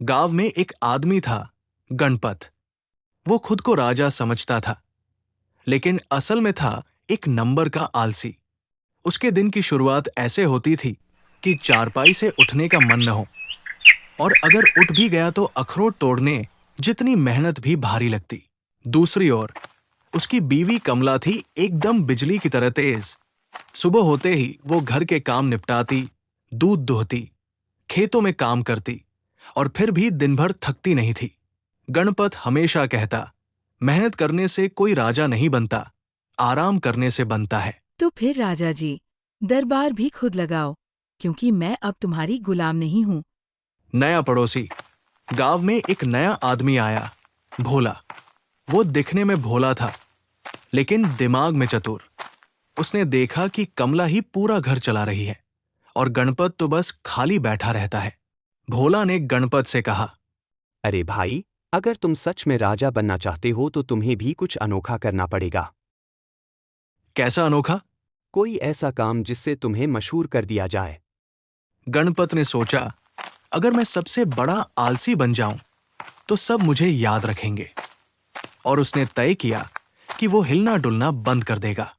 गांव में एक आदमी था, गणपत। वो खुद को राजा समझता था, लेकिन असल में था एक नंबर का आलसी। उसके दिन की शुरुआत ऐसे होती थी कि चारपाई से उठने का मन न हो, और अगर उठ भी गया तो अखरोट तोड़ने जितनी मेहनत भी भारी लगती। दूसरी ओर उसकी बीवी कमला थी, एकदम बिजली की तरह तेज। सुबह होते ही वो घर के काम निपटाती, दूध दुहती, खेतों में काम करती, और फिर भी दिन भर थकती नहीं थी। गणपत हमेशा कहता, मेहनत करने से कोई राजा नहीं बनता, आराम करने से बनता है। तो फिर राजा जी, दरबार भी खुद लगाओ, क्योंकि मैं अब तुम्हारी गुलाम नहीं हूँ। नया पड़ोसी। गांव में एक नया आदमी आया, भोला। वो दिखने में भोला था, लेकिन दिमाग में चतुर। उसने देखा कि कमला ही पूरा घर चला रही है और गणपत तो बस खाली बैठा रहता है। भोला ने गणपत से कहा, अरे भाई, अगर तुम सच में राजा बनना चाहते हो तो तुम्हें भी कुछ अनोखा करना पड़ेगा। कैसा अनोखा? कोई ऐसा काम जिससे तुम्हें मशहूर कर दिया जाए। गणपत ने सोचा, अगर मैं सबसे बड़ा आलसी बन जाऊं तो सब मुझे याद रखेंगे। और उसने तय किया कि वो हिलना डुलना बंद कर देगा।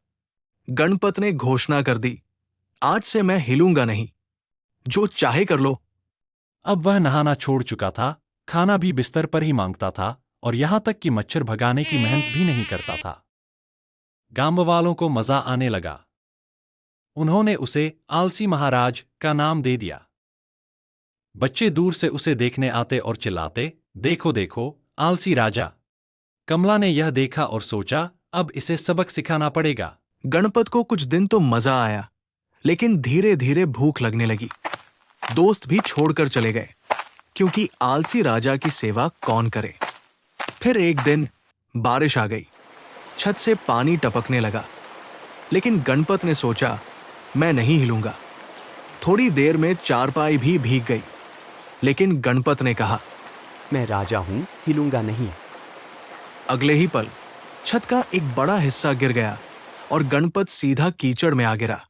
गणपत ने घोषणा कर दी, आज से मैं हिलूंगा नहीं, जो चाहे कर लो। अब वह नहाना छोड़ चुका था, खाना भी बिस्तर पर ही मांगता था, और यहां तक कि मच्छर भगाने की मेहनत भी नहीं करता था। गांव वालों को मजा आने लगा। उन्होंने उसे आलसी महाराज का नाम दे दिया। बच्चे दूर से उसे देखने आते और चिल्लाते, देखो देखो, आलसी राजा। कमला ने यह देखा और सोचा, अब इसे सबक सिखाना पड़ेगा। गणपत को कुछ दिन तो मजा आया, लेकिन धीरे धीरे भूख लगने लगी। दोस्त भी छोड़कर चले गए, क्योंकि आलसी राजा की सेवा कौन करे। फिर एक दिन बारिश आ गई, छत से पानी टपकने लगा। लेकिन गणपत ने सोचा, मैं नहीं हिलूंगा। थोड़ी देर में चारपाई भी भीग गई, लेकिन गणपत ने कहा, मैं राजा हूं, हिलूंगा नहीं। अगले ही पल छत का एक बड़ा हिस्सा गिर गया और गणपत सीधा कीचड़ में आ गिरा।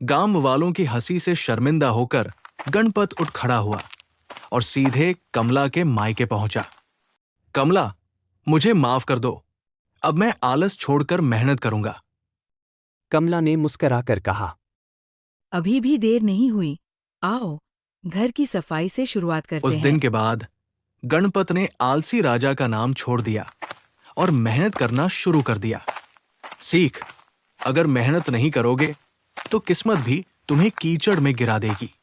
गांव वालों की हंसी से शर्मिंदा होकर गणपत उठ खड़ा हुआ और सीधे कमला के मायके पहुंचा। कमला, मुझे माफ कर दो, अब मैं आलस छोड़कर मेहनत करूंगा। कमला ने मुस्कुराकर कहा, अभी भी देर नहीं हुई, आओ घर की सफाई से शुरुआत उस करते दिन हैं। के बाद गणपत ने आलसी राजा का नाम छोड़ दिया और मेहनत करना शुरू कर दिया। सीख, अगर मेहनत नहीं करोगे तो किस्मत भी तुम्हें कीचड़ में गिरा देगी।